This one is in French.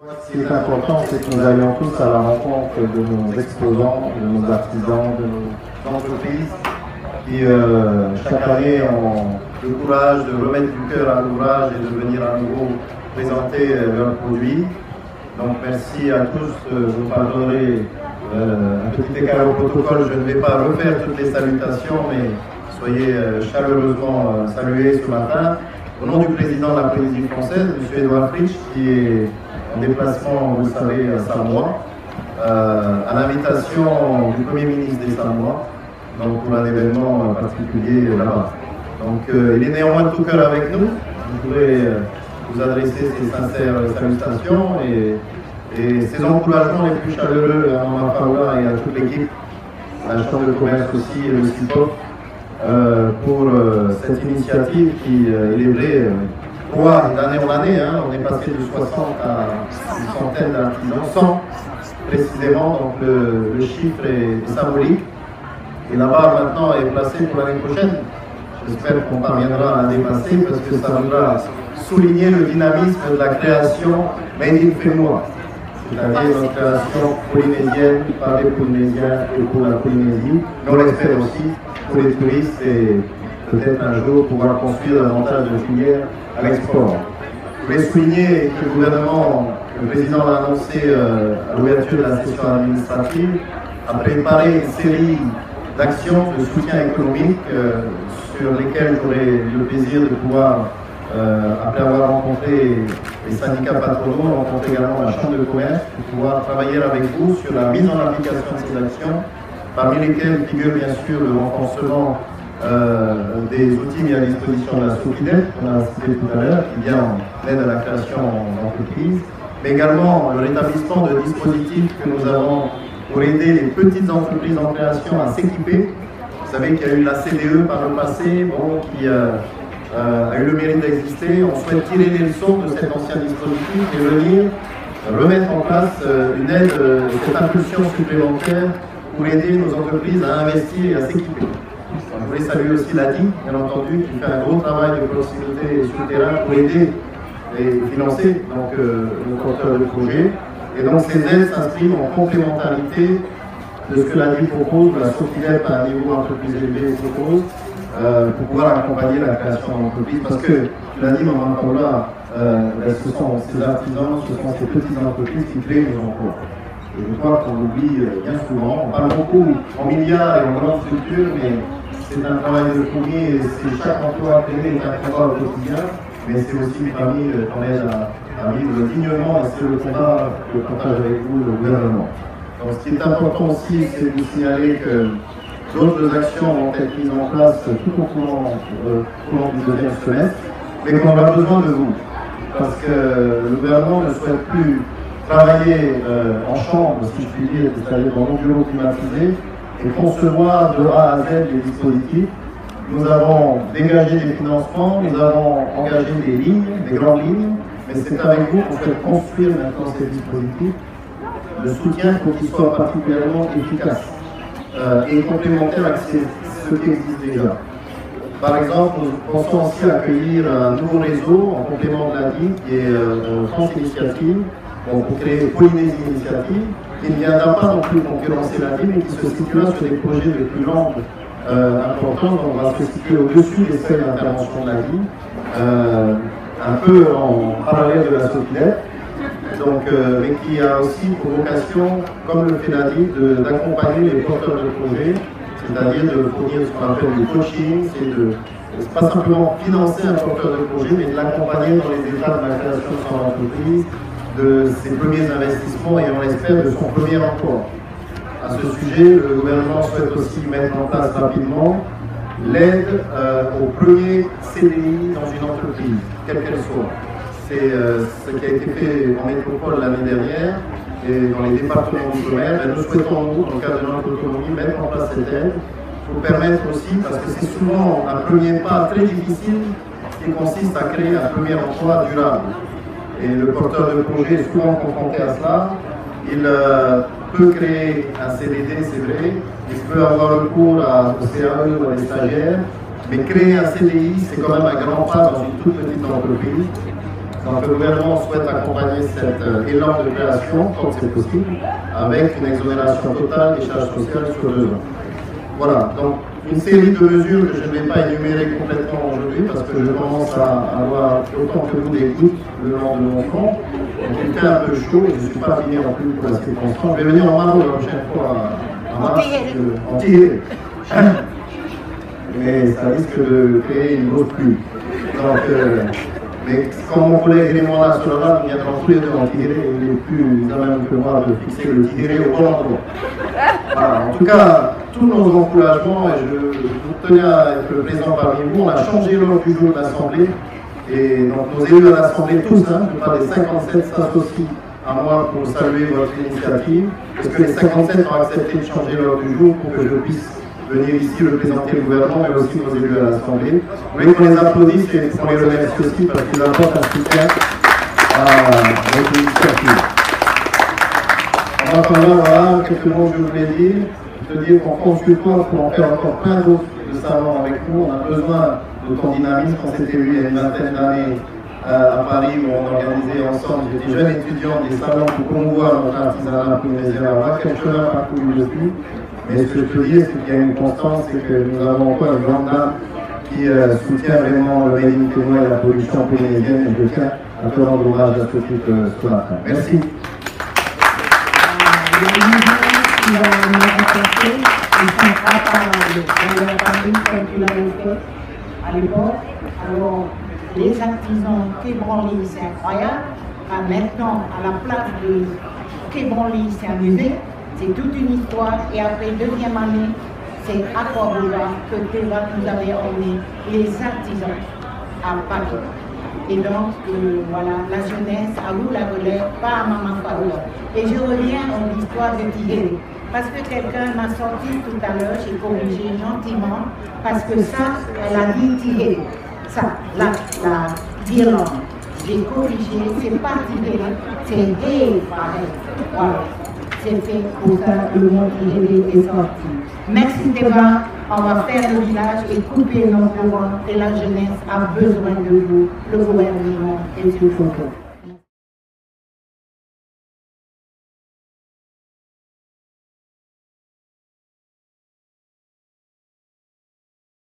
Ce qui est important, c'est que nous allions tous à la rencontre de nos exposants, de nos artisans, de nos entreprises qui chaque année ont le courage de remettre du cœur à l'ouvrage et de venir à nouveau présenter leurs produits. Donc merci à tous, vous pardonnerez un petit écart au protocole, je ne vais pas refaire toutes les salutations, mais soyez chaleureusement salués ce matin. Au nom du président de la Polynésie française, M. Edouard Fritsch, qui est en déplacement, vous le savez, à Samoa, à l'invitation du Premier ministre des Samoa, donc pour un événement particulier là-bas. Donc il est néanmoins de tout cœur avec nous. Je voudrais vous adresser ces sincères salutations et ces encouragements les plus chaleureux à Mama Paula et à toute l'équipe, à la Chambre de commerce aussi, le CIPOF, pour cette initiative qui, il est vrai, croît d'année en année. On est passé de 60 à une centaine d'artisans, 100 précisément, donc le chiffre est symbolique. Et la barre maintenant est placée pour l'année prochaine. J'espère qu'on parviendra à la dépasser parce que ça voudra souligner le dynamisme de la création Made in Fémois, c'est-à-dire une création polynésienne par les Polynésiens et pour la Polynésie, mais on l'espère aussi pour les touristes et peut-être un jour pouvoir construire davantage de filières à l'export. Je voulais souligner que le gouvernement, le président l'a annoncé à l'ouverture de la session administrative, a préparé une série d'actions de soutien économique sur lesquelles j'aurai le plaisir de pouvoir, après avoir rencontré les syndicats patronaux, rencontrer également la Chambre de commerce, pour pouvoir travailler avec vous sur la mise en application de ces actions, parmi lesquelles figure bien sûr le renforcement des outils mis à disposition de la SOFIDEP, qu'on a cité tout à l'heure, qui vient en aide à la création d'entreprises, mais également le rétablissement de dispositifs que nous avons pour aider les petites entreprises en création à s'équiper. Vous savez qu'il y a eu la CDE par le passé, qui a eu le mérite d'exister. On souhaite tirer les leçons de cet ancien dispositif et venir remettre en place une aide, cette impulsion supplémentaire pour aider nos entreprises à investir et à s'équiper. Je voulais saluer aussi l'ADI, bien entendu, qui fait un gros travail de proximité sur le terrain pour aider et financer nos porteurs de projets. Et donc ces aides s'inscrivent en complémentarité de ce que l'ADI propose, la SOFIDEP à un niveau un peu plus élevé propose, pour pouvoir accompagner la création d'entreprises. Parce que l'ADI, Mama Paula, ce sont ces artisans, ce sont ces petites entreprises qui créent nos emplois. Et je crois qu'on l'oublie bien souvent. On parle beaucoup en milliards et en grandes structures, mais c'est un travail de fourmi et chaque emploi créé est un combat au quotidien, mais c'est aussi une famille qu'on aide à vivre dignement et c'est le combat que partage avec vous le gouvernement. Donc, ce qui est important aussi, c'est de vous signaler que d'autres actions vont être mises en place tout au courant du deuxième semestre, mais qu'on a besoin de vous, parce que le gouvernement ne souhaite plus travailler en chambre, si je puis dire, c'est-à-dire dans nos bureaux climatisés, et concevoir de A à Z les dispositifs. Nous avons dégagé des financements, nous avons engagé des lignes, des grandes lignes, mais c'est avec vous qu'on fait construire maintenant ces dispositifs de soutien pour qu'ils soient particulièrement efficaces et complémentaires avec ce qui existe déjà. Par exemple, nous pensons aussi accueillir un nouveau réseau en complément de l'ADI qui est France Initiative, pour créer Polynésie Initiative, qui ne viendra pas non plus concurrencer l'ADI, mais qui se situera sur des projets de plus longue importance. On va se situer au-dessus des seuils d'intervention de l'ADI, un peu en parallèle de la SOFIDEP, mais qui a aussi pour vocation, comme le fait l'ADI, d'accompagner les porteurs de projets, c'est-à-dire de fournir ce qu'on appelle du coaching, c'est pas simplement financer un porteur de projet, mais de l'accompagner dans les étapes de la création de son entreprise, de ses premiers investissements et on espère de son premier emploi. À ce sujet, le gouvernement souhaite aussi mettre en place rapidement l'aide au premier CDI dans une entreprise, quelle qu'elle soit. C'est ce qui a été fait en métropole l'année dernière et dans les départements d'outre-mer. Nous souhaitons, nous, dans le cadre de notre autonomie, mettre en place cette aide pour permettre aussi, parce que c'est souvent un premier pas très difficile qui consiste à créer un premier emploi durable. Et le porteur de projet est souvent confronté à cela. Il peut créer un CDD, c'est vrai, il peut avoir recours au CAE ou à des stagiaires, mais créer un CDI, c'est quand même un grand pas dans une toute petite entreprise. Donc le gouvernement souhaite accompagner cet élan de création, quand c'est possible, avec une exonération totale des charges sociales sur 2 ans. Voilà, donc une série de mesures que je ne vais pas énumérer complètement aujourd'hui parce que je commence à avoir autant que vous des doutes le long de mon front. Donc il fait un peu chaud et je ne suis pas fini en plus pour la circonstance. Je vais venir en maro la prochaine fois en mars, en tiré. Mais ça risque de créer une grosse pluie. Donc, mais quand mon collègue Raymond là sera là, il viendra tous les deux en tirer et il est plus même que moi de fixer le tiré au bon endroit. Voilà, en tout cas, tous nos encouragements, et je tenais à être présent parmi vous, on a changé l'ordre du jour de l'Assemblée, et donc nos élus à l'Assemblée, tous, je parle des 57 s'associent à moi pour saluer votre initiative, parce que les 57 ont accepté de changer l'ordre du jour pour que je puisse venir ici représenter le gouvernement, mais aussi nos élus à l'Assemblée. Vous voulez qu'on les applaudisse et qu'on les remercie aussi parce qu'ils apportent un soutien à votre initiative. En attendant, voilà, quelques mots que je voulais dire. Je veux dire qu'en consultant pour en faire encore plein d'autres de salons avec nous, on a besoin de ton dynamisme. On s'était vu il y a une vingtaine d'années à Paris où on organisait ensemble, j'étais jeune étudiant, des salons pour promouvoir notre artisanat polynésien. On a fait un chemin parcouru depuis. Mais ce que je peux dire, c'est qu'il y a une constance, c'est que nous avons encore une grande dame qui soutient vraiment le Made in Kenya et la production polynésienne. Et je tiens à te rendre hommage à ce titre ce matin. Merci. Qui va nous rencontrer, ils ne sont pas capables dans leur famille comme tu l'avais fait à l'époque. Alors, les artisans Quai Branly, c'est incroyable. Maintenant, à la place de Quai Branly, c'est un musée. C'est toute une histoire. Et après, deuxième année, c'est à Cordoba que Théva nous avait emmené les artisans à Paris. Et donc, voilà, la jeunesse, à vous la relève, pas à Maman Faroua. Et je reviens à l'histoire de Tigéré. Parce que quelqu'un m'a sorti tout à l'heure, j'ai corrigé gentiment, parce que ça, elle a dit Tigéré. Ça, la guirlande. J'ai corrigé, c'est pas Tigéré, c'est Hé, pareil. Voilà. C'est fait pour ça, le mot Tigéré est sorti. Merci Théva, on va faire le village et couper nos courants et la jeunesse a besoin de vous, le gouvernement et tout le monde.